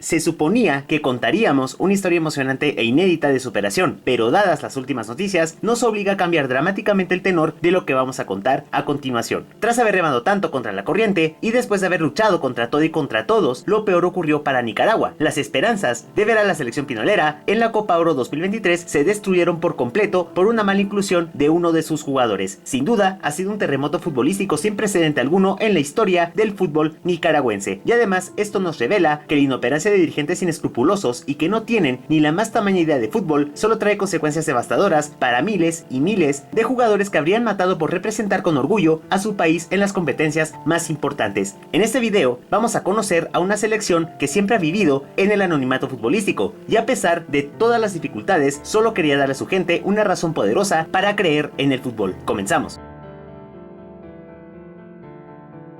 Se suponía que contaríamos una historia emocionante e inédita de superación, pero dadas las últimas noticias, nos obliga a cambiar dramáticamente el tenor de lo que vamos a contar a continuación. Tras haber remado tanto contra la corriente y después de haber luchado contra todo y contra todos, lo peor ocurrió para Nicaragua. Las esperanzas de ver a la selección pinolera en la Copa Oro 2023 se destruyeron por completo por una mala inclusión de uno de sus jugadores. Sin duda, ha sido un terremoto futbolístico sin precedente alguno en la historia del fútbol nicaragüense. Y además, esto nos revela que la inoperancia de dirigentes inescrupulosos y que no tienen ni la más tamaña idea de fútbol solo trae consecuencias devastadoras para miles y miles de jugadores que habrían matado por representar con orgullo a su país en las competencias más importantes. En este video vamos a conocer a una selección que siempre ha vivido en el anonimato futbolístico y a pesar de todas las dificultades solo quería darle a su gente una razón poderosa para creer en el fútbol. Comenzamos.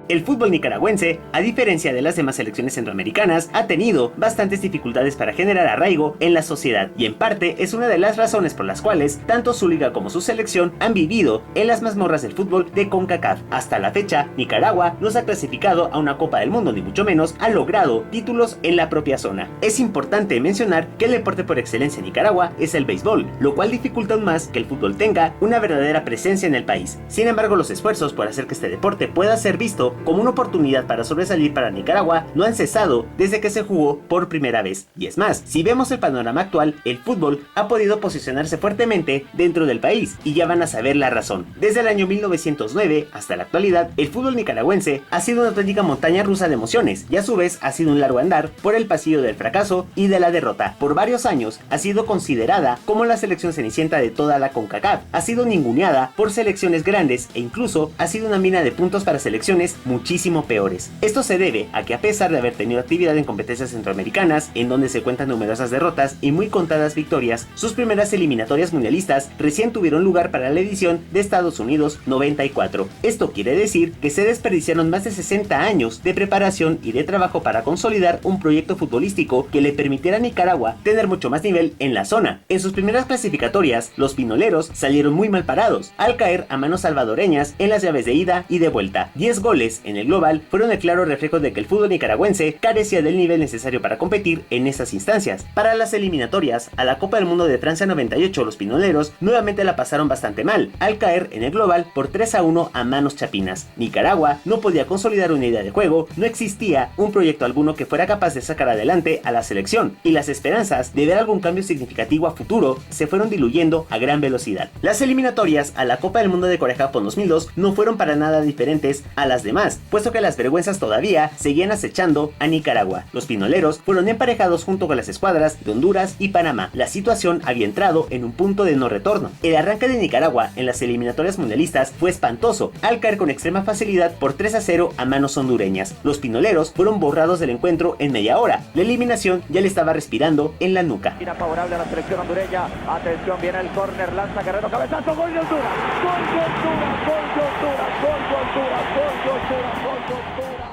El fútbol nicaragüense, a diferencia de las demás selecciones centroamericanas, ha tenido bastantes dificultades para generar arraigo en la sociedad y en parte es una de las razones por las cuales tanto su liga como su selección han vivido en las mazmorras del fútbol de CONCACAF. Hasta la fecha, Nicaragua no se ha clasificado a una Copa del Mundo ni mucho menos ha logrado títulos en la propia zona. Es importante mencionar que el deporte por excelencia en Nicaragua es el béisbol, lo cual dificulta aún más que el fútbol tenga una verdadera presencia en el país. Sin embargo, los esfuerzos por hacer que este deporte pueda ser visto como una oportunidad para sobresalir para Nicaragua no han cesado desde que se jugó por primera vez. Y es más, si vemos el panorama actual, el fútbol ha podido posicionarse fuertemente dentro del país y ya van a saber la razón. Desde el año 1909 hasta la actualidad, el fútbol nicaragüense ha sido una auténtica montaña rusa de emociones y a su vez ha sido un largo andar por el pasillo del fracaso y de la derrota. Por varios años ha sido considerada como la selección cenicienta de toda la CONCACAF, ha sido ninguneada por selecciones grandes e incluso ha sido una mina de puntos para selecciones muchísimo peores. Esto se debe a que a pesar de haber tenido actividad en competencias centroamericanas, en donde se cuentan numerosas derrotas y muy contadas victorias, sus primeras eliminatorias mundialistas recién tuvieron lugar para la edición de Estados Unidos 94. Esto quiere decir que se desperdiciaron más de 60 años de preparación y de trabajo para consolidar un proyecto futbolístico que le permitiera a Nicaragua tener mucho más nivel en la zona. En sus primeras clasificatorias, los pinoleros salieron muy mal parados, al caer a manos salvadoreñas en las llaves de ida y de vuelta. 10 goles en el global fueron el claro reflejo de que el fútbol nicaragüense carecía del nivel necesario para competir en esas instancias. Para las eliminatorias a la Copa del Mundo de Francia 98, los pinoleros nuevamente la pasaron bastante mal, al caer en el global por 3-1 a manos chapinas. Nicaragua no podía consolidar una idea de juego, no existía un proyecto alguno que fuera capaz de sacar adelante a la selección, y las esperanzas de ver algún cambio significativo a futuro se fueron diluyendo a gran velocidad. Las eliminatorias a la Copa del Mundo de Corea-Japón 2002 no fueron para nada diferentes a las demás, puesto que las vergüenzas todavía seguían acechando a Nicaragua. Los pinoleros fueron emparejados junto con las escuadras de Honduras y Panamá. La situación había entrado en un punto de no retorno. El arranque de Nicaragua en las eliminatorias mundialistas fue espantoso, al caer con extrema facilidad por 3-0 a manos hondureñas. Los pinoleros fueron borrados del encuentro en media hora. La eliminación ya le estaba respirando en la nuca. Mira favorable a la selección hondureña. Atención, viene el córner, lanza Guerrero, cabezazo, gol de Honduras. Gol de Honduras, gol de Honduras, gol de Honduras, gol de Honduras, gol de Honduras.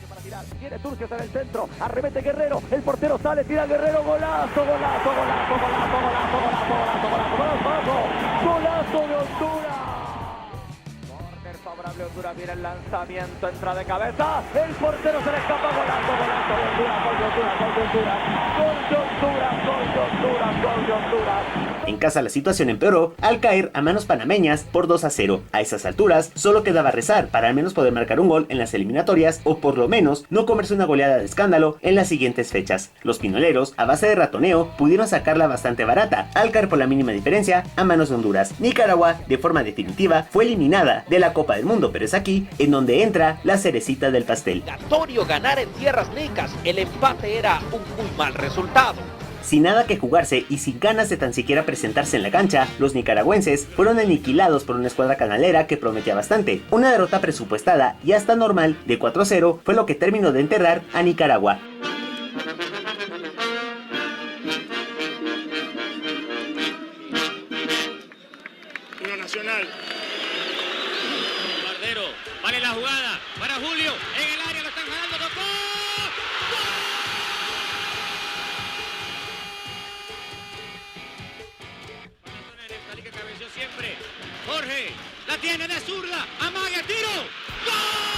Para tirar, viene Turcios en el centro, arremete Guerrero, el portero sale, tira Guerrero, golazo, golazo, golazo, golazo, golazo, golazo, golazo, golazo, golazo, golazo de Honduras. Córner favorable a Honduras, viene el lanzamiento, entra de cabeza, el portero se le escapa, golazo, golazo de Honduras, gol de Honduras, gol de Honduras, gol de Honduras, gol de Honduras, gol de Honduras. En casa la situación empeoró al caer a manos panameñas por 2-0. A esas alturas solo quedaba rezar para al menos poder marcar un gol en las eliminatorias o por lo menos no comerse una goleada de escándalo en las siguientes fechas. Los pinoleros, a base de ratoneo, pudieron sacarla bastante barata al caer por la mínima diferencia a manos de Honduras. Nicaragua, de forma definitiva, fue eliminada de la Copa del Mundo, pero es aquí en donde entra la cerecita del pastel. Obligatorio ganar en tierras nicas, el empate era un muy mal resultado. Sin nada que jugarse y sin ganas de tan siquiera presentarse en la cancha, los nicaragüenses fueron aniquilados por una escuadra canalera que prometía bastante. Una derrota presupuestada y hasta normal de 4-0 fue lo que terminó de enterrar a Nicaragua. Uno Nacional. Bardero, vale la jugada para Julio, en el área lo están jalando, tocó. Siempre Jorge, la tiene de zurda, amaga, tiro, ¡gol!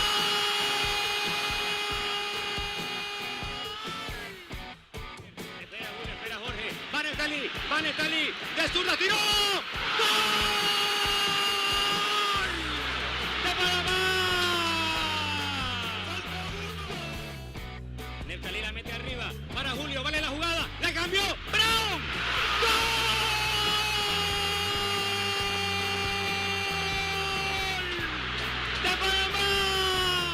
Va Netali, de zurda, tiró. ¡Gol! ¡De Panamá! Netali la mete arriba para Julio, vale la jugada, la cambió. ¡Brown! ¡Gol! ¡De Panamá!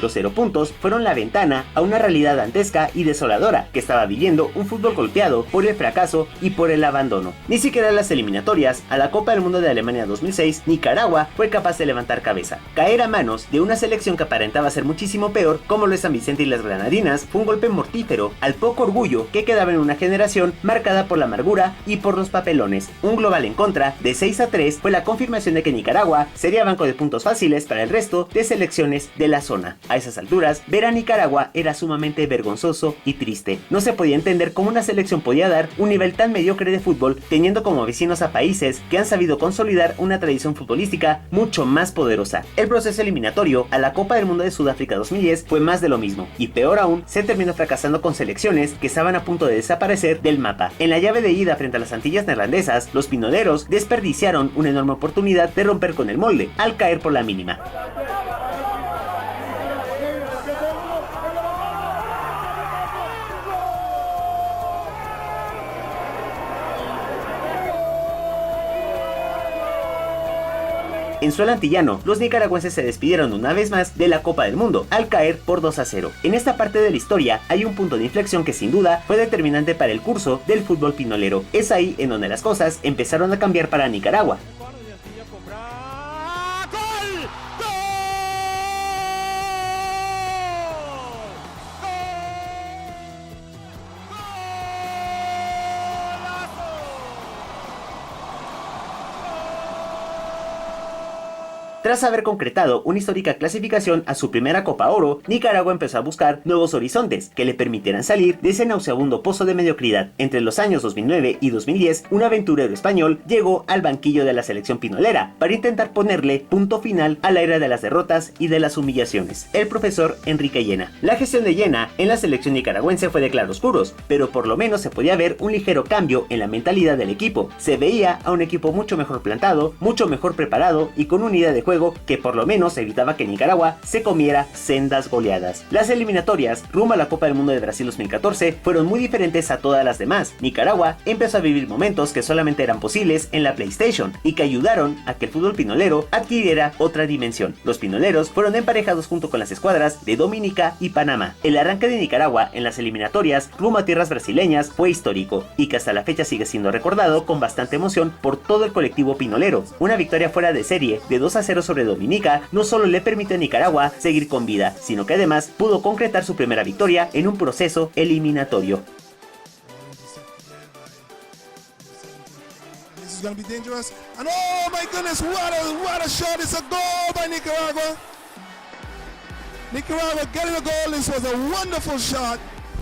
Los 0 puntos fueron la ventana a una realidad dantesca y desoladora que estaba viviendo un fútbol golpeado por el fracaso y por el abandono. Ni siquiera en las eliminatorias a la Copa del Mundo de Alemania 2006, Nicaragua fue capaz de levantar cabeza. Caer a manos de una selección que aparentaba ser muchísimo peor, como lo es San Vicente y las Granadinas, fue un golpe mortífero al poco orgullo que quedaba en una generación marcada por la amargura y por los papelones. Un global en contra de 6-3 fue la confirmación de que Nicaragua sería banco de puntos fáciles para el resto de selecciones de la zona. A esas alturas, ver a Nicaragua era sumamente vergonzoso y triste. No se podía entender cómo una selección podía dar un nivel tan mediocre de fútbol, teniendo como vecinos a países que han sabido consolidar una tradición futbolística mucho más poderosa. El proceso eliminatorio a la Copa del Mundo de Sudáfrica 2010 fue más de lo mismo, y peor aún, se terminó fracasando con selecciones que estaban a punto de desaparecer del mapa. En la llave de ida frente a las Antillas Neerlandesas, los pinoleros desperdiciaron una enorme oportunidad de romper con el molde, al caer por la mínima. En suelo antillano, los nicaragüenses se despidieron una vez más de la Copa del Mundo, al caer por 2-0. En esta parte de la historia hay un punto de inflexión que sin duda fue determinante para el curso del fútbol pinolero. Es ahí en donde las cosas empezaron a cambiar para Nicaragua. Tras haber concretado una histórica clasificación a su primera Copa Oro, Nicaragua empezó a buscar nuevos horizontes que le permitieran salir de ese nauseabundo pozo de mediocridad. Entre los años 2009 y 2010, un aventurero español llegó al banquillo de la selección pinolera para intentar ponerle punto final a la era de las derrotas y de las humillaciones: el profesor Enrique Llena. La gestión de Llena en la selección nicaragüense fue de claroscuros, pero por lo menos se podía ver un ligero cambio en la mentalidad del equipo. Se veía a un equipo mucho mejor plantado, mucho mejor preparado y con una idea de juego que por lo menos evitaba que Nicaragua se comiera sendas goleadas. Las eliminatorias rumbo a la Copa del Mundo de Brasil 2014 fueron muy diferentes a todas las demás. Nicaragua empezó a vivir momentos que solamente eran posibles en la PlayStation y que ayudaron a que el fútbol pinolero adquiriera otra dimensión. Los pinoleros fueron emparejados junto con las escuadras de Dominica y Panamá. El arranque de Nicaragua en las eliminatorias rumbo a tierras brasileñas fue histórico y que hasta la fecha sigue siendo recordado con bastante emoción por todo el colectivo pinolero. Una victoria fuera de serie de 2-0 sobre Dominica no solo le permitió a Nicaragua seguir con vida, sino que además pudo concretar su primera victoria en un proceso eliminatorio. Going to be dangerous, and oh my goodness, what a shot! It's a goal by Nicaragua. Nicaragua getting a goal. This was a wonderful shot.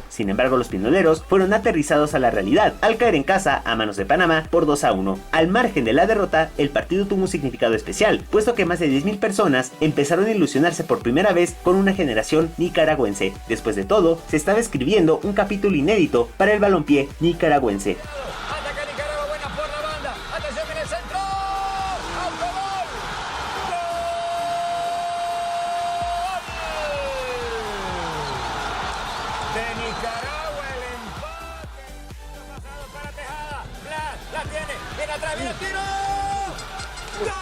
Sin embargo, los pinoleros fueron aterrizados a la realidad al caer en casa a manos de Panamá por 2-1. Al margen de la derrota, el partido tuvo un significado especial, puesto que más de 10.000 personas empezaron a ilusionarse por primera vez con una generación nicaragüense. Después de todo, se estaba escribiendo un capítulo inédito para el balompié nicaragüense. Nicaragua, el empate pasado para Tejada, Blas, la tiene, viene atrás, viene el tiro, ¡gol!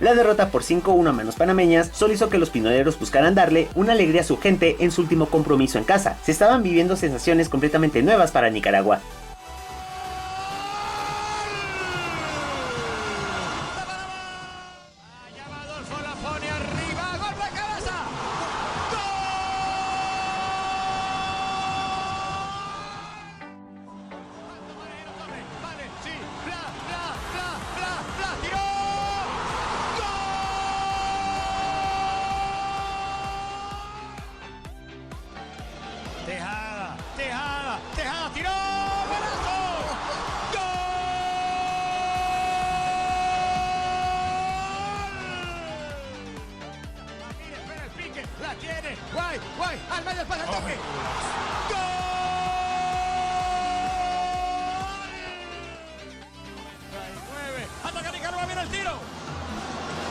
La derrota por 5-1 a manos panameñas solo hizo que los pinoleros buscaran darle una alegría a su gente en su último compromiso en casa. Se estaban viviendo sensaciones completamente nuevas para Nicaragua. Tejada, tiró, golazo, ¡gol! Espera el pique, la tiene, Guay, al medio para el toque. ¡Gol! Ataca Nicaragua, viene el tiro.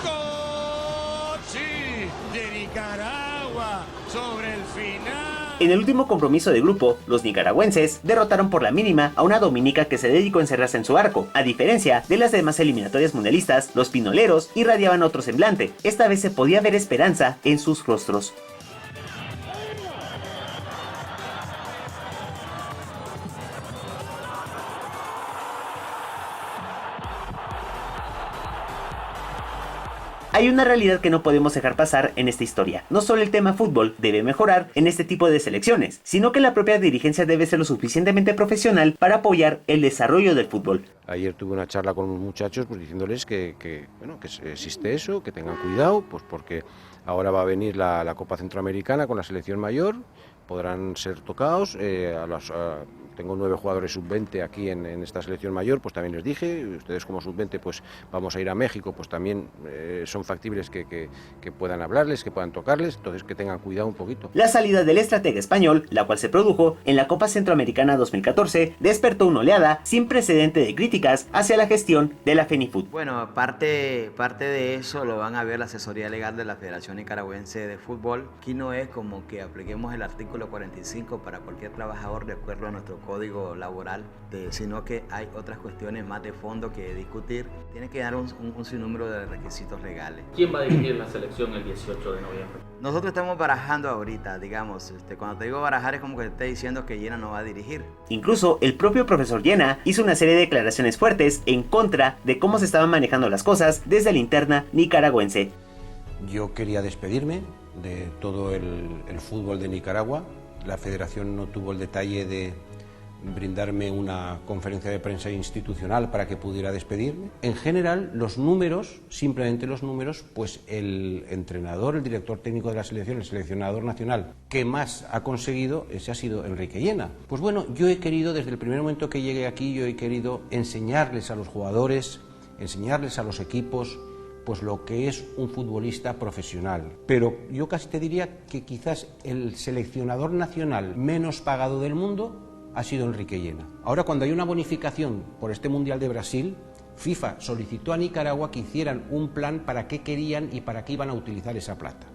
¡Gol! Sí, de Nicaragua sobre el final. En el último compromiso de grupo, los nicaragüenses derrotaron por la mínima a una Dominica que se dedicó a encerrarse en su arco. A diferencia de las demás eliminatorias mundialistas, los pinoleros irradiaban otro semblante. Esta vez se podía ver esperanza en sus rostros. Hay una realidad que no podemos dejar pasar en esta historia. No solo el tema fútbol debe mejorar en este tipo de selecciones, sino que la propia dirigencia debe ser lo suficientemente profesional para apoyar el desarrollo del fútbol. Ayer tuve una charla con unos muchachos pues, diciéndoles que existe eso, que tengan cuidado, pues porque ahora va a venir la Copa Centroamericana con la selección mayor, podrán ser tocados, tengo 9 jugadores sub-20 aquí en esta selección mayor, pues también les dije, ustedes como sub-20 pues vamos a ir a México, pues también son factibles que puedan hablarles, que puedan tocarles, entonces que tengan cuidado un poquito. La salida del estratega español, la cual se produjo en la Copa Centroamericana 2014, despertó una oleada sin precedente de críticas hacia la gestión de la FENIFUT. Bueno, parte de eso lo van a ver la asesoría legal de la Federación Nicaragüense de Fútbol. Aquí no es como que apliquemos el artículo 45 para cualquier trabajador de acuerdo a nuestro código laboral, sino que hay otras cuestiones más de fondo que discutir. Tiene que dar un sinnúmero de requisitos legales. ¿Quién va a dirigir la selección el 18 de noviembre? Nosotros estamos barajando ahorita, digamos, cuando te digo barajar es como que te estoy diciendo que Llena no va a dirigir. Incluso el propio profesor Llena hizo una serie de declaraciones fuertes en contra de cómo se estaban manejando las cosas desde la interna nicaragüense. Yo quería despedirme de todo el fútbol de Nicaragua. La federación no tuvo el detalle de brindarme una conferencia de prensa institucional para que pudiera despedirme. En general, los números, simplemente los números, pues el entrenador, el director técnico de la selección, el seleccionador nacional que más ha conseguido, ese ha sido Enrique Llena. Pues bueno, yo he querido, desde el primer momento que llegué aquí, yo he querido enseñarles a los jugadores, enseñarles a los equipos, pues lo que es un futbolista profesional. Pero yo casi te diría que quizás el seleccionador nacional menos pagado del mundo ha sido Enrique Llena. Ahora, cuando hay una bonificación por este Mundial de Brasil, FIFA solicitó a Nicaragua que hicieran un plan para qué querían y para qué iban a utilizar esa plata.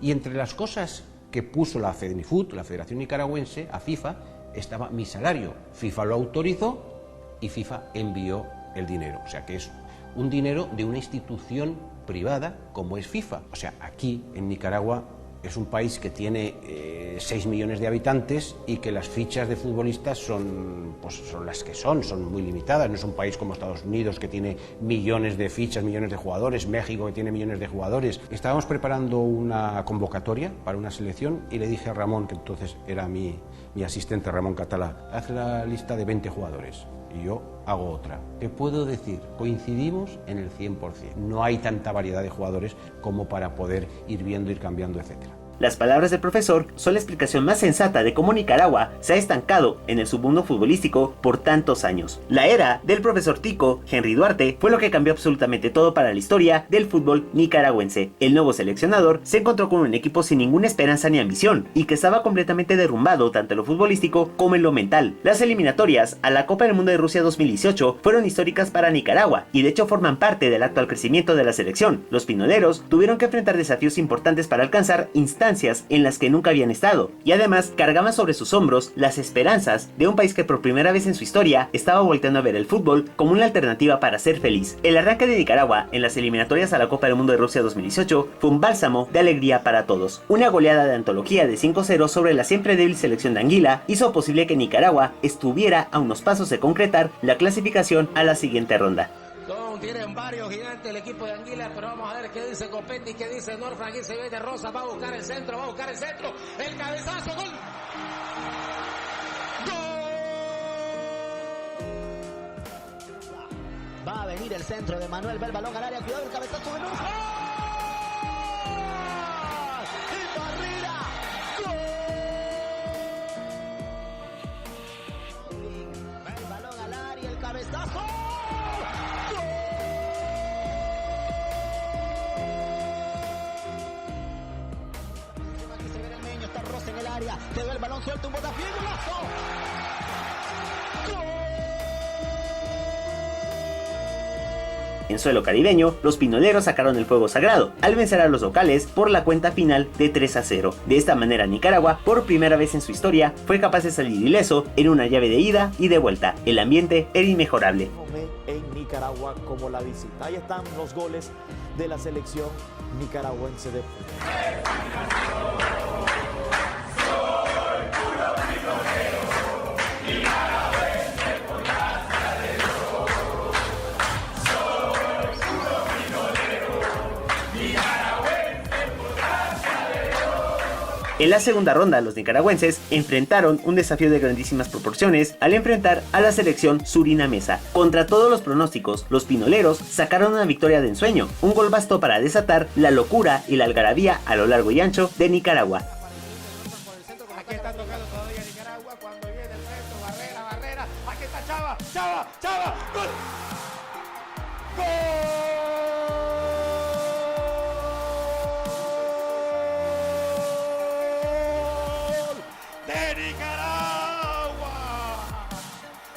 Y entre las cosas que puso la FENIFUT, la Federación Nicaragüense, a FIFA, estaba mi salario. FIFA lo autorizó y FIFA envió el dinero. O sea que es un dinero de una institución privada como es FIFA. O sea, aquí en Nicaragua es un país que tiene 6 millones de habitantes y que las fichas de futbolistas son las que son muy limitadas. No es un país como Estados Unidos que tiene millones de fichas, millones de jugadores, México que tiene millones de jugadores. Estábamos preparando una convocatoria para una selección y le dije a Ramón, que entonces era mi asistente, Ramón Catalá, haz la lista de 20 jugadores. Y yo hago otra. ¿Qué puedo decir? Coincidimos en el 100%. No hay tanta variedad de jugadores como para poder ir viendo, ir cambiando, etc. Las palabras del profesor son la explicación más sensata de cómo Nicaragua se ha estancado en el submundo futbolístico por tantos años. La era del profesor Tico, Henry Duarte, fue lo que cambió absolutamente todo para la historia del fútbol nicaragüense. El nuevo seleccionador se encontró con un equipo sin ninguna esperanza ni ambición y que estaba completamente derrumbado tanto en lo futbolístico como en lo mental. Las eliminatorias a la Copa del Mundo de Rusia 2018 fueron históricas para Nicaragua y de hecho forman parte del actual crecimiento de la selección. Los pinoleros tuvieron que enfrentar desafíos importantes para alcanzar instancias en las que nunca habían estado, y además cargaban sobre sus hombros las esperanzas de un país que por primera vez en su historia estaba volteando a ver el fútbol como una alternativa para ser feliz. El arranque de Nicaragua en las eliminatorias a la Copa del Mundo de Rusia 2018 fue un bálsamo de alegría para todos. Una goleada de antología de 5-0 sobre la siempre débil selección de Anguila hizo posible que Nicaragua estuviera a unos pasos de concretar la clasificación a la siguiente ronda. Tienen varios gigantes el equipo de Anguila, pero vamos a ver qué dice Copetti, qué dice Norfran. Aquí se ve de Rosa, va a buscar el centro, el cabezazo, gol. Va a venir el centro de Manuel, va el balón al área, cuidado el cabezazo de Norfran. ¡Y Barrera! ¡Gol! Va el balón al área, el cabezazo. área. Quedó el balón suelto, un botafiel, golazo. En suelo caribeño, los pinoleros sacaron el fuego sagrado al vencer a los locales por la cuenta final de 3-0. De esta manera, Nicaragua, por primera vez en su historia, fue capaz de salir ileso en una llave de ida y de vuelta. El ambiente era inmejorable. En Nicaragua como la visita. Ahí están los goles de la selección nicaragüense de fútbol. En la segunda ronda, los nicaragüenses enfrentaron un desafío de grandísimas proporciones al enfrentar a la selección surinamesa. Contra todos los pronósticos, los pinoleros sacaron una victoria de ensueño. Un gol bastó para desatar la locura y la algarabía a lo largo y ancho de Nicaragua. Aquí está tocando todavía Nicaragua cuando viene el centro, Barrera, aquí está Chava, gol. De Nicaragua,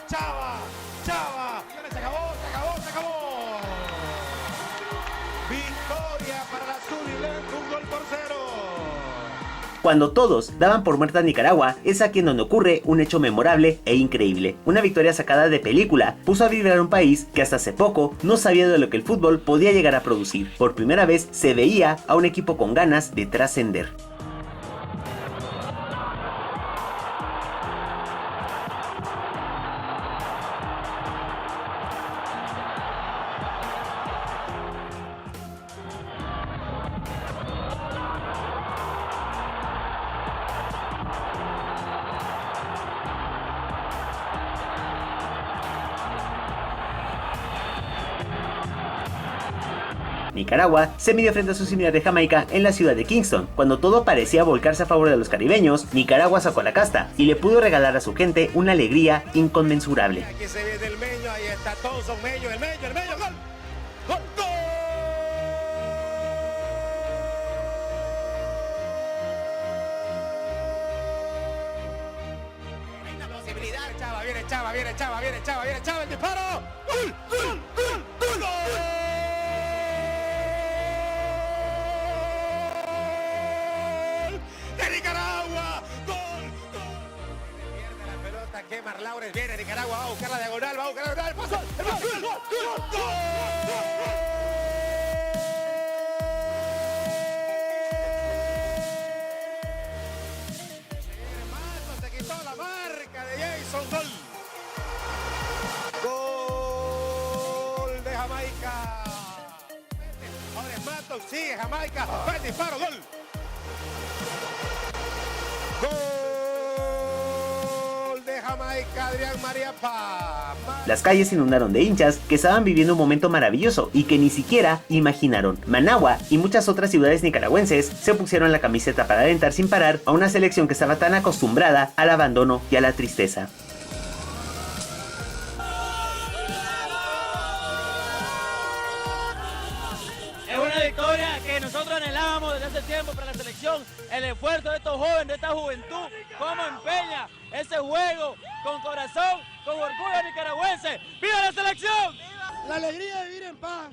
Chava, se acabó. Victoria para la Surilent, 1-0. Cuando todos daban por muerta a Nicaragua, es aquí en donde ocurre un hecho memorable e increíble. Una victoria sacada de película puso a vibrar un país que hasta hace poco no sabía de lo que el fútbol podía llegar a producir. Por primera vez se veía a un equipo con ganas de trascender. Nicaragua se midió frente a su similar de Jamaica en la ciudad de Kingston. Cuando todo parecía volcarse a favor de los caribeños, Nicaragua sacó la casta y le pudo regalar a su gente una alegría inconmensurable. Aquí se viene el Meño, ahí está Thompson, el Meño, gol. Hay una posibilidad, viene Chava, el disparo. ¡Gol! De Nicaragua, gol. Pierde la pelota, Kemar Laures, viene Nicaragua, va a buscar la diagonal, paso, el gol. Se quitó la marca de Jason, gol de Jamaica. Ahora es Matos, sigue Jamaica, va el disparo, gol. Gol de Jamaica, Adrián María Paz. Las calles se inundaron de hinchas que estaban viviendo un momento maravilloso y que ni siquiera imaginaron. Managua y muchas otras ciudades nicaragüenses se pusieron la camiseta para alentar sin parar a una selección que estaba tan acostumbrada al abandono y a la tristeza. Es una victoria que nosotros anhelábamos desde hace tiempo para la selección. El esfuerzo de estos jóvenes, de esta juventud, cómo empeña ese juego con corazón, con orgullo nicaragüense. ¡Viva la selección! La alegría de vivir en paz.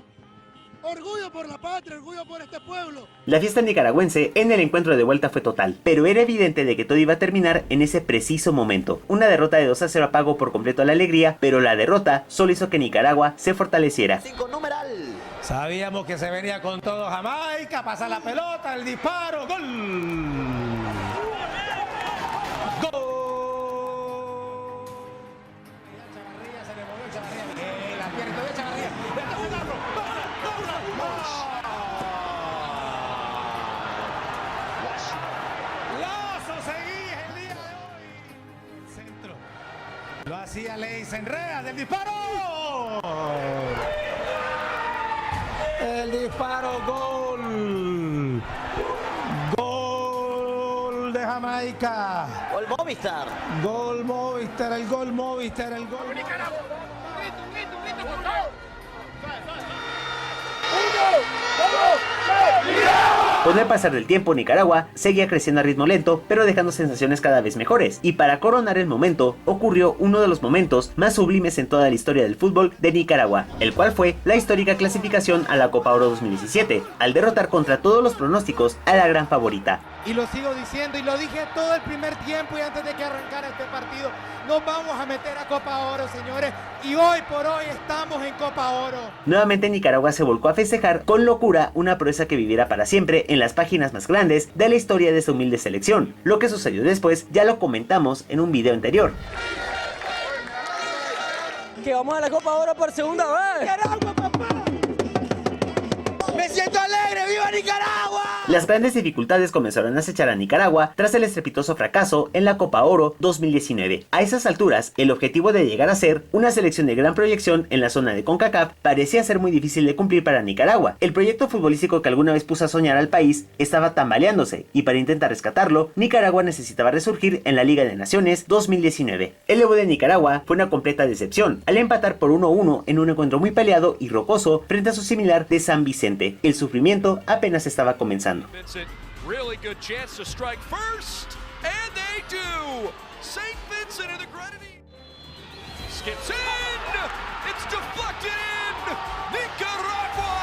Orgullo por la patria, orgullo por este pueblo. La fiesta nicaragüense en el encuentro de vuelta fue total, pero era evidente de que todo iba a terminar en ese preciso momento. Una derrota de 2-0 apagó por completo la alegría, pero la derrota solo hizo que Nicaragua se fortaleciera. Sabíamos que se venía con todo Jamaica, pasa la pelota, el disparo, gol. Chavarría, se le movió Chavarría, la pierde todavía Chavarría. Lazo seguía el día de hoy. Centro. Lo hacía Ley Senrea del disparo. El disparo, gol. Gol de Jamaica. Gol Movistar. Gol Movistar, el gol Movistar, el gol. Nicaragua. Por favor. 1, 2, 3, Con el pasar del tiempo, Nicaragua seguía creciendo a ritmo lento, pero dejando sensaciones cada vez mejores. Y para coronar el momento, ocurrió uno de los momentos más sublimes en toda la historia del fútbol de Nicaragua, el cual fue la histórica clasificación a la Copa Oro 2017, al derrotar contra todos los pronósticos a la gran favorita. Y lo sigo diciendo y lo dije todo el primer tiempo y antes de que arrancara este partido, nos vamos a meter a Copa Oro, señores, y hoy por hoy estamos en Copa Oro. Nuevamente Nicaragua se volcó a festejar con locura una proeza que vivirá para siempre en las páginas más grandes de la historia de esta humilde selección. Lo que sucedió después ya lo comentamos en un video anterior. Que vamos a la Copa Oro por segunda vez. ¡Nicaragua, papá! ¡Me siento alegre! ¡Viva Nicaragua! Las grandes dificultades comenzaron a acechar a Nicaragua tras el estrepitoso fracaso en la Copa Oro 2019. A esas alturas, el objetivo de llegar a ser una selección de gran proyección en la zona de CONCACAF parecía ser muy difícil de cumplir para Nicaragua. El proyecto futbolístico que alguna vez puso a soñar al país estaba tambaleándose, y para intentar rescatarlo, Nicaragua necesitaba resurgir en la Liga de Naciones 2019. El debut de Nicaragua fue una completa decepción, al empatar por 1-1 en un encuentro muy peleado y rocoso frente a su similar de San Vicente. El sufrimiento apenas estaba comenzando. Really good chance to strike first, and they do. St. Vincent in the grenadine skips in. It's deflected in. Nicaragua.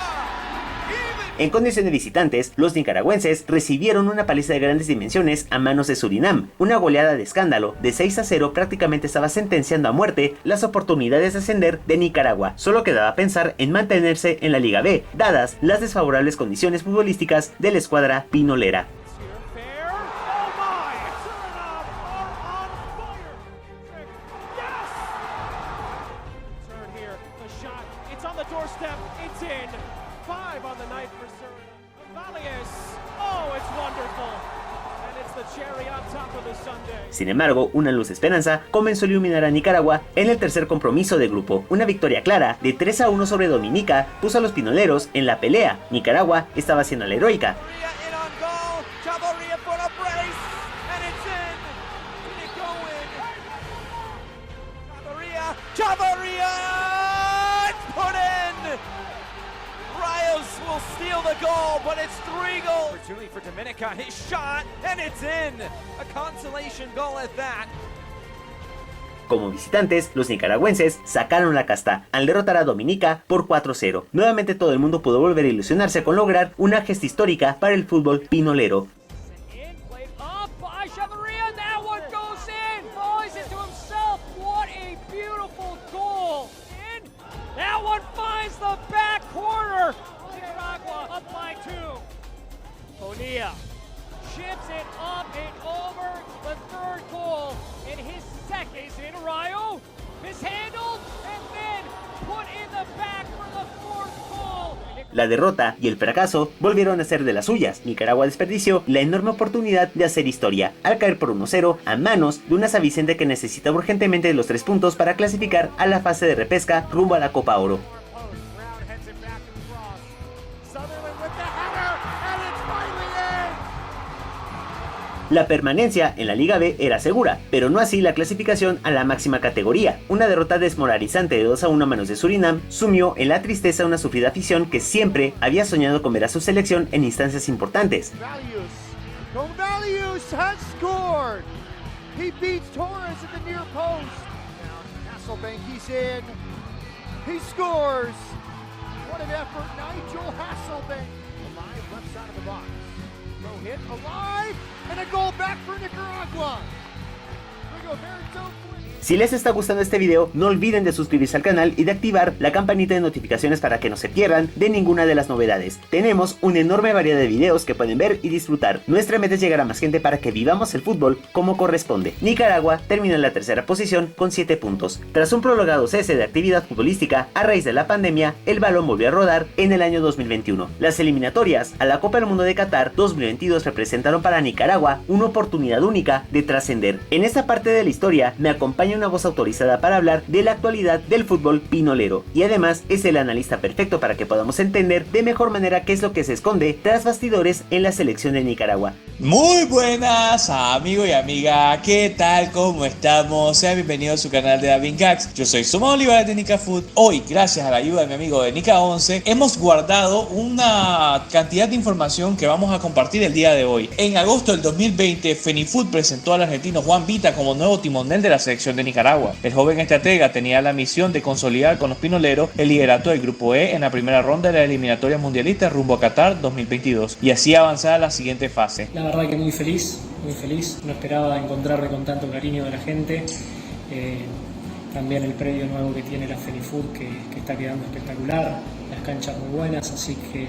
En condición de visitantes, los nicaragüenses recibieron una paliza de grandes dimensiones a manos de Surinam. Una goleada de escándalo de 6-0 prácticamente estaba sentenciando a muerte las oportunidades de ascender de Nicaragua. Solo quedaba pensar en mantenerse en la Liga B, dadas las desfavorables condiciones futbolísticas de la escuadra pinolera. Sin embargo, una luz de esperanza comenzó a iluminar a Nicaragua en el tercer compromiso de grupo. Una victoria clara de 3-1 sobre Dominica puso a los pinoleros en la pelea. Nicaragua estaba haciendo la heroica. Will steal the goal, but it's 3 goals. Opportunity for Dominica. His shot, and it's in. A consolation goal at that. Como visitantes, los nicaragüenses sacaron la casta al derrotar a Dominica por 4-0. Nuevamente todo el mundo pudo volver a ilusionarse con lograr una gesta histórica para el fútbol pinolero. That one finds the back corner. Up by 2. Bonilla chips it up and over the third goal. And his second is in Rayo. Mishandled and then put in the back for the fourth goal. La derrota y el fracaso volvieron a ser de las suyas. Nicaragua desperdició la enorme oportunidad de hacer historia al caer por 1-0 a manos de una San Vicente que necesitaba urgentemente los 3 puntos para clasificar a la fase de repesca rumbo a la Copa Oro. La permanencia en la Liga B era segura, pero no así la clasificación a la máxima categoría. Una derrota desmoralizante de 2-1 a manos de Surinam sumió en la tristeza a una sufrida afición que siempre había soñado con ver a su selección en instancias importantes. Gonzalez has scored. He beats Torres at the near post. Now Hasselbank, he's in. He scores. What an effort, Nigel Hasselbank. Alive, left side of the box. No hit, alive, and a goal back for Nicaragua. Rigoberto. Si les está gustando este video, no olviden de suscribirse al canal y de activar la campanita de notificaciones para que no se pierdan de ninguna de las novedades. Tenemos una enorme variedad de videos que pueden ver y disfrutar. Nuestra meta es llegar a más gente para que vivamos el fútbol como corresponde. Nicaragua terminó en la tercera posición con 7 puntos. Tras un prolongado cese de actividad futbolística a raíz de la pandemia, el balón volvió a rodar en el año 2021. Las eliminatorias a la Copa del Mundo de Qatar 2022 representaron para Nicaragua una oportunidad única de trascender. En esta parte de la historia, me acompaña una voz autorizada para hablar de la actualidad del fútbol pinolero, y además es el analista perfecto para que podamos entender de mejor manera qué es lo que se esconde tras bastidores en la selección de Nicaragua. Muy buenas, amigo y amiga, ¿qué tal? ¿Cómo estamos? Sean bienvenidos a su canal de David Gags. Yo soy Soma Olivares de Nicafood. Hoy, gracias a la ayuda de mi amigo de Nica11, hemos guardado una cantidad de información que vamos a compartir el día de hoy. En agosto del 2020, Fenifood presentó al argentino Juan Vita como nuevo timonel de la selección de Nicaragua. El joven estratega tenía la misión de consolidar con los pinoleros el liderato del Grupo E en la primera ronda de la eliminatoria mundialista rumbo a Qatar 2022 y así avanzar a la siguiente fase. La verdad que muy feliz, no esperaba encontrarme con tanto cariño de la gente, también el predio nuevo que tiene la Fenifood que está quedando espectacular, las canchas muy buenas, así que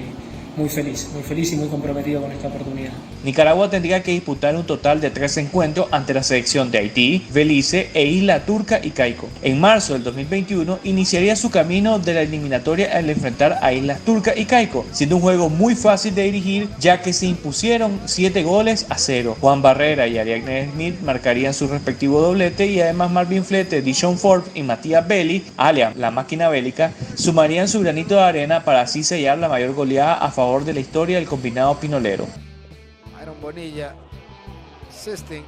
muy feliz y muy comprometido con esta oportunidad. Nicaragua tendría que disputar un total de 3 encuentros ante la selección de Haití, Belice e Isla Turca y Caicos. En marzo del 2021 iniciaría su camino de la eliminatoria al enfrentar a Islas Turca y Caicos, siendo un juego muy fácil de dirigir ya que se impusieron 7-0. Juan Barrera y Ariadne Smith marcarían su respectivo doblete y además Marvin Flete, Dishon Forbes y Matías Belli, alias la máquina bélica, sumarían su granito de arena para así sellar la mayor goleada a favor de la historia del combinado pinolero. Iron Bonilla assisting,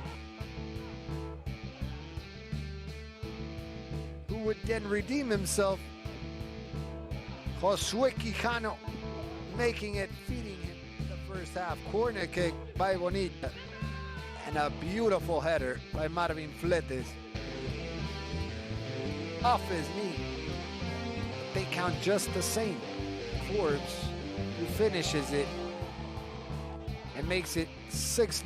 who would then redeem himself. Josué Quijano making it, feeding him in the first half. Corner kick by Bonilla and a beautiful header by Marvin Fletes off his knee. They count just the same. Forbes, who finishes it and makes it 6-0.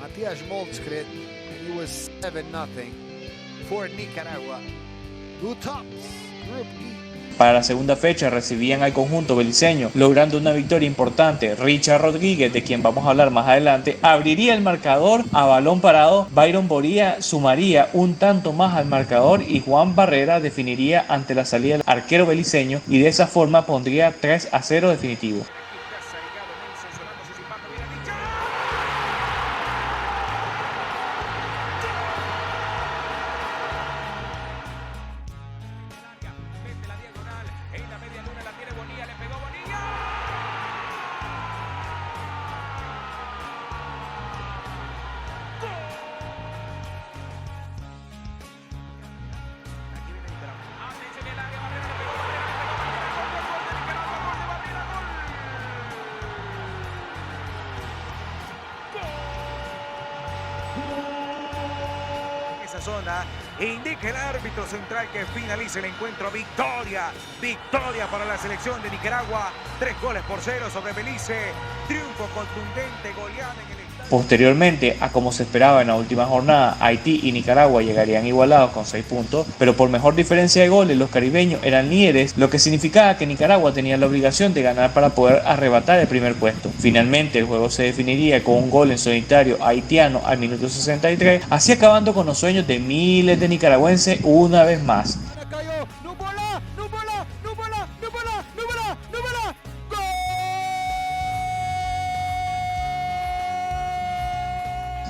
Matías Molskred, and he was 7-0 for Nicaragua, who tops Group E. Para la segunda fecha recibían al conjunto beliceño, logrando una victoria importante. Richard Rodríguez, de quien vamos a hablar más adelante, abriría el marcador a balón parado. Byron Boría sumaría un tanto más al marcador y Juan Barrera definiría ante la salida del arquero beliceño y de esa forma pondría 3-0 definitivo. Zona, indica el árbitro central que finaliza el encuentro. Victoria para la selección de Nicaragua, 3-0 sobre Belice, triunfo contundente, goleada en el estadio. Posteriormente, a como se esperaba en la última jornada, Haití y Nicaragua llegarían igualados con 6 puntos, pero por mejor diferencia de goles los caribeños eran líderes, lo que significaba que Nicaragua tenía la obligación de ganar para poder arrebatar el primer puesto. Finalmente el juego se definiría con un gol en solitario haitiano al minuto 63, así acabando con los sueños de miles de nicaragüenses una vez más.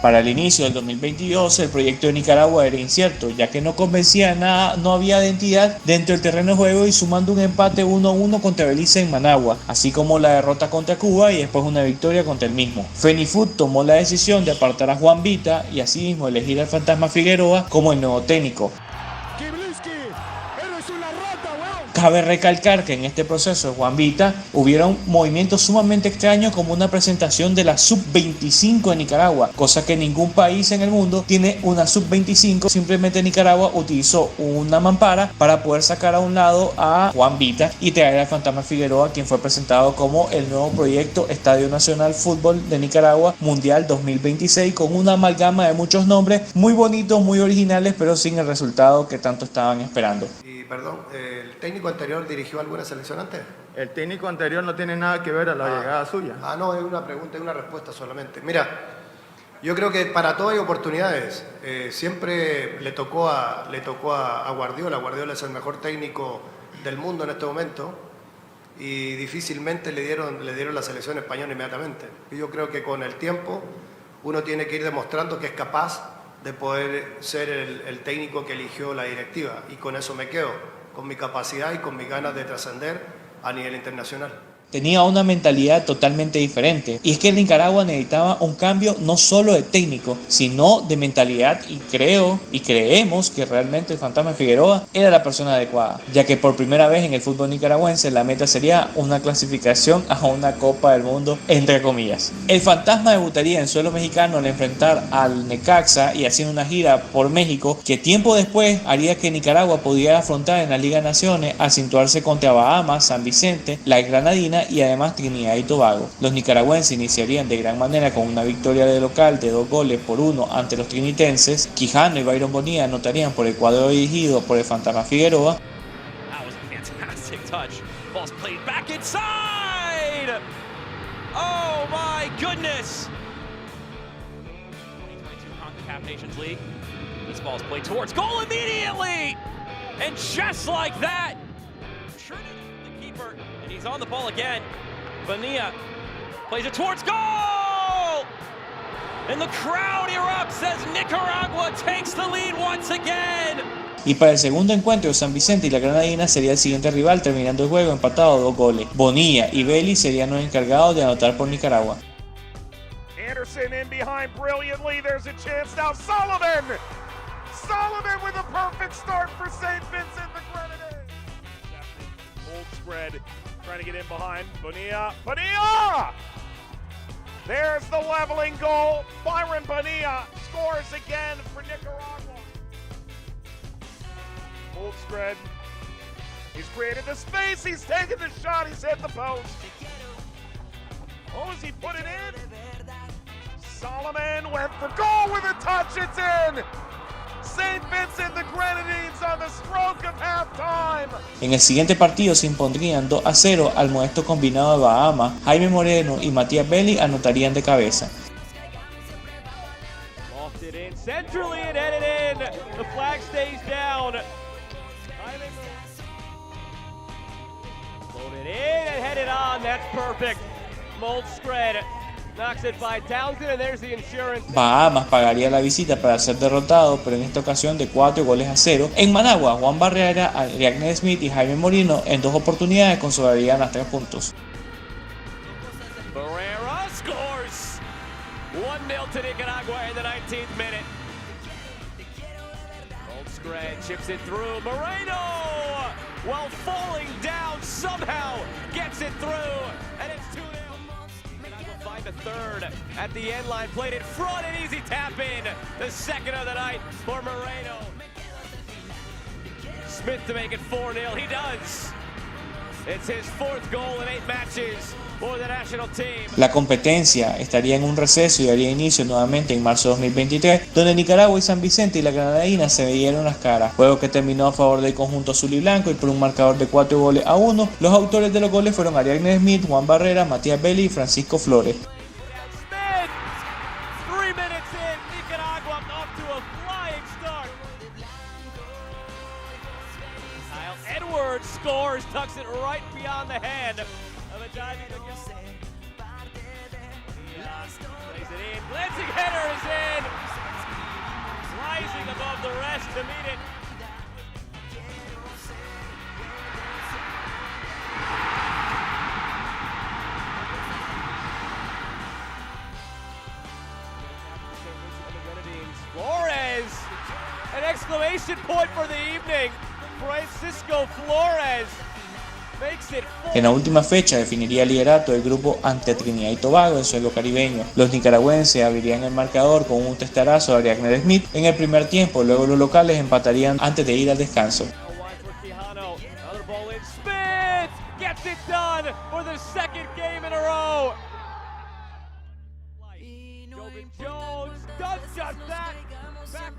Para el inicio del 2022 el proyecto de Nicaragua era incierto, ya que no convencía nada, no había identidad dentro del terreno de juego y sumando un empate 1-1 contra Belice en Managua, así como la derrota contra Cuba y después una victoria contra el mismo. Fenifood tomó la decisión de apartar a Juan Vita y asimismo elegir al Fantasma Figueroa como el nuevo técnico. Cabe recalcar que en este proceso de Juan Vita hubieron movimientos sumamente extraños como una presentación de la Sub-25 de Nicaragua, cosa que ningún país en el mundo tiene una Sub-25, simplemente Nicaragua utilizó una mampara para poder sacar a un lado a Juan Vita y traer al Fantasma Figueroa, quien fue presentado como el nuevo proyecto Estadio Nacional Fútbol de Nicaragua Mundial 2026, con una amalgama de muchos nombres muy bonitos, muy originales, pero sin el resultado que tanto estaban esperando. Perdón, ¿el técnico anterior dirigió alguna selección antes? El técnico anterior no tiene nada que ver a la llegada suya. No, es una pregunta y una respuesta solamente. Mira, yo creo que para todo hay oportunidades. Siempre le tocó a Guardiola. Guardiola es el mejor técnico del mundo en este momento y difícilmente le dieron la selección española inmediatamente. Y yo creo que con el tiempo uno tiene que ir demostrando que es capaz de poder ser el técnico que eligió la directiva, y con eso me quedo, con mi capacidad y con mis ganas de trascender a nivel internacional. Tenía una mentalidad totalmente diferente, y es que Nicaragua necesitaba un cambio no solo de técnico, sino de mentalidad, y creemos que realmente el Fantasma Figueroa era la persona adecuada, ya que por primera vez en el fútbol nicaragüense la meta sería una clasificación a una Copa del Mundo, entre comillas. El Fantasma debutaría en suelo mexicano al enfrentar al Necaxa y haciendo una gira por México que tiempo después haría que Nicaragua pudiera afrontar en la Liga de Naciones al situarse contra Bahamas, San Vicente, la Granadina y además Trinidad y Tobago. Los nicaragüenses iniciarían de gran manera con una victoria de local de 2-1 ante los trinitenses. Quijano y Byron Bonilla anotarían por el cuadro dirigido por el Fantasma Figueroa. That was a fantastic touch. Ball's played back inside. Oh my goodness. 2022 CONCACAF Nations League. This ball's played towards goal immediately. And just like that, the keeper, and he's on the ball again. Bonilla plays it towards goal! And the crowd erupts as Nicaragua takes the lead once again. Y para el segundo encuentro, San Vicente y la Granadina sería el siguiente rival, terminando el juego empatado a 2 goles. Bonilla y Belli serían los encargados de anotar por Nicaragua. Anderson in behind brilliantly. There's a chance now. Solomon with a perfect start for St. Vincent the Grenadines. Old spread, trying to get in behind. Bonilla! There's the leveling goal. Byron Bonilla scores again for Nicaragua. Old spread. He's created the space. He's taken the shot. He's hit the post. Oh, does he put it in? Solomon went for goal with a touch. It's in. St. Vincent the Grenadines on the stroke of halftime. En el siguiente partido se impondrían 2-0 al modesto combinado de Bahamas. Jaime Moreno y Matías Belli anotarían de cabeza. Lofted in centrally and headed in. The flag stays down. Loaded in and headed on. That's perfect. Mold spread. Knocks it by Townsend, and there's the insurance. Bahamas pagaría la visita para ser derrotado, pero en esta ocasión de 4-0. En Managua, Juan Barrera, Ariadne Smith y Jaime Moreno en 2 oportunidades consolidarían las 3 puntos. Barrera scores. 1-0 to Nicaragua in the 19th minute. Old spread chips it through. Moreno, while falling down, somehow gets it through, and it's 2-0. Find the third at the end line, played it front and easy tap in. The second of the night for Moreno. Smith to make it 4-0. He does. It's his 4th goal in 8 matches for the national team. La competencia estaría en un receso y daría inicio nuevamente en marzo de 2023, donde Nicaragua y San Vicente y la Granadina se veían las caras. Juego que terminó a favor del conjunto azul y blanco y por un marcador de 4-1. Los autores de los goles fueron Ariadne Smith, Juan Barrera, Matías Belli y Francisco Flores. Smith, 3 minutes in, Nicaragua off to a flying start. Kyle Edwards scores, tucks it right beyond the hand of a diving against. Plays it in, glancing header is in. Rising above the rest to meet it. Flores, an exclamation point for the evening. Francisco Flores makes it 4. En la última fecha definiría el liderato del grupo ante Trinidad y Tobago en suelo caribeño. Los nicaragüenses abrirían el marcador con un testarazo de Ariadne Smith en el primer tiempo, luego los locales empatarían antes de ir al descanso. Another ball in, Smith gets it done for the 2nd game in a row. Jovin Jones does just that.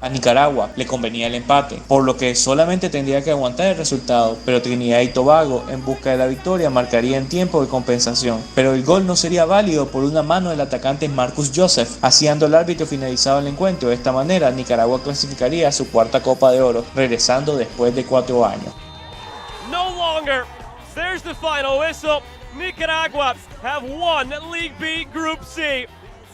A Nicaragua le convenía el empate, por lo que solamente tendría que aguantar el resultado, pero Trinidad y Tobago, en busca de la victoria, marcaría en tiempo de compensación. Pero el gol no sería válido por una mano del atacante Marcus Joseph, haciendo el árbitro finalizado el encuentro. De esta manera, Nicaragua clasificaría a su 4ª Copa de Oro, regresando después de 4 años. No longer. There's the final whistle. Nicaragua have won League B Group C.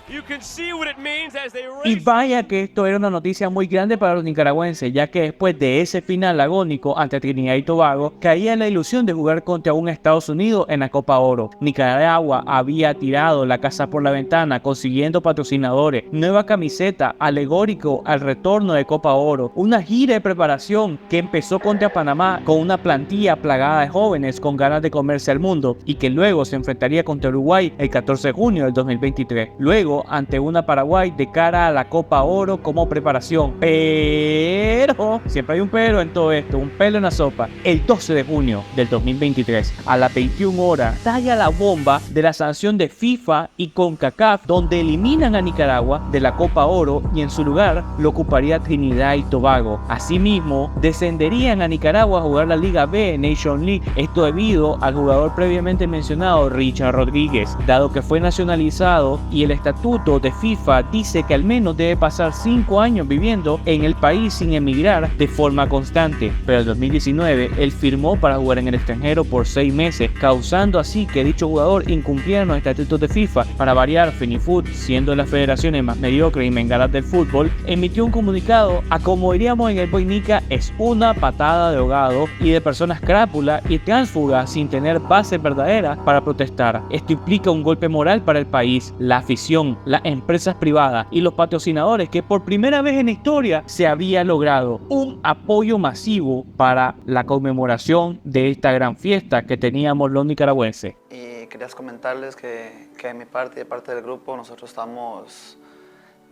You can see what it means as they Y race. vaya que esto era una noticia muy grande para los nicaragüenses, ya que después de ese final agónico ante Trinidad y Tobago, caía en la ilusión de jugar contra un Estados Unidos en la Copa Oro. Nicaragua había tirado la casa por la ventana, consiguiendo patrocinadores, nueva camiseta, alegórico al retorno de Copa Oro, una gira de preparación que empezó contra Panamá con una plantilla plagada de jóvenes con ganas de comerse al mundo y que luego se enfrentaría contra Uruguay el 14 de junio del 2023. Luego ante una Paraguay de cara a la Copa Oro como preparación. Pero, siempre hay un pero en todo esto, un pelo en la sopa. El 12 de junio del 2023, a las 21 horas, talla la bomba de la sanción de FIFA y CONCACAF, donde eliminan a Nicaragua de la Copa Oro y en su lugar lo ocuparía Trinidad y Tobago. Asimismo, descenderían a Nicaragua a jugar la Liga B, Nation League, esto debido al jugador previamente mencionado Richard Rodríguez, dado que fue nacionalizado y el estatuto de FIFA dice que al menos debe pasar 5 años viviendo en el país sin emigrar de forma constante, pero en 2019 él firmó para jugar en el extranjero por 6 meses, causando así que dicho jugador incumpliera los estatutos de FIFA. Para variar, Fenifoot, siendo de las federaciones más mediocres y mengaras del fútbol, emitió un comunicado a, como diríamos en el Boinica, es una patada de ahogado y de personas crápulas y tránsfugas sin tener base verdadera para protestar. Esto implica un golpe moral para el país, la afición, las empresas privadas y los patrocinadores, que por primera vez en la historia se había logrado un apoyo masivo para la conmemoración de esta gran fiesta que teníamos los nicaragüenses. Y quería comentarles que de mi parte y de parte del grupo nosotros estamos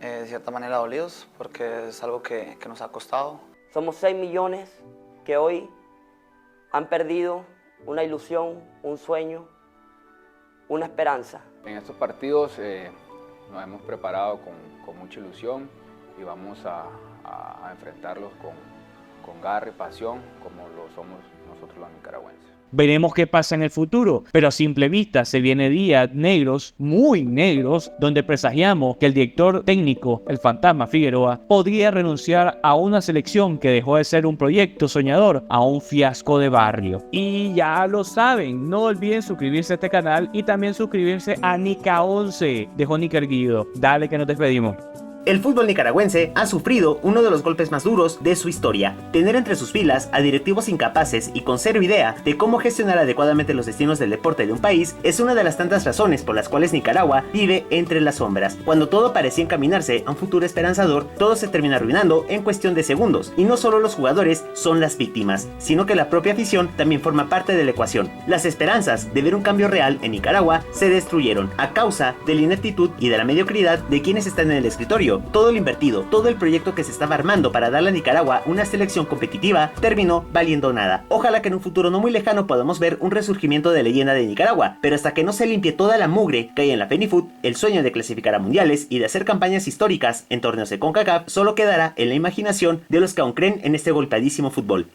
de cierta manera dolidos porque es algo que nos ha costado. Somos 6 millones que hoy han perdido una ilusión, un sueño, una esperanza. En estos partidos nos hemos preparado con mucha ilusión y vamos a enfrentarlos con garra y pasión como lo somos nosotros los nicaragüenses. Veremos qué pasa en el futuro, pero a simple vista se vienen días negros, muy negros, donde presagiamos que el director técnico, el fantasma Figueroa, podría renunciar a una selección que dejó de ser un proyecto soñador a un fiasco de barrio. Y ya lo saben, no olviden suscribirse a este canal y también suscribirse a Nica 11 de Johnny Erguido. Dale que nos despedimos. El fútbol nicaragüense ha sufrido uno de los golpes más duros de su historia. Tener entre sus filas a directivos incapaces y con cero idea de cómo gestionar adecuadamente los destinos del deporte de un país es una de las tantas razones por las cuales Nicaragua vive entre las sombras. Cuando todo parecía encaminarse a un futuro esperanzador, todo se termina arruinando en cuestión de segundos. Y no solo los jugadores son las víctimas, sino que la propia afición también forma parte de la ecuación. Las esperanzas de ver un cambio real en Nicaragua se destruyeron a causa de la ineptitud y de la mediocridad de quienes están en el escritorio. Todo lo invertido, todo el proyecto que se estaba armando para darle a Nicaragua una selección competitiva terminó valiendo nada. Ojalá que en un futuro no muy lejano podamos ver un resurgimiento de leyenda de Nicaragua, pero hasta que no se limpie toda la mugre que hay en la Fenifoot, el sueño de clasificar a mundiales y de hacer campañas históricas en torneos de CONCACAF solo quedará en la imaginación de los que aún creen en este golpeadísimo fútbol.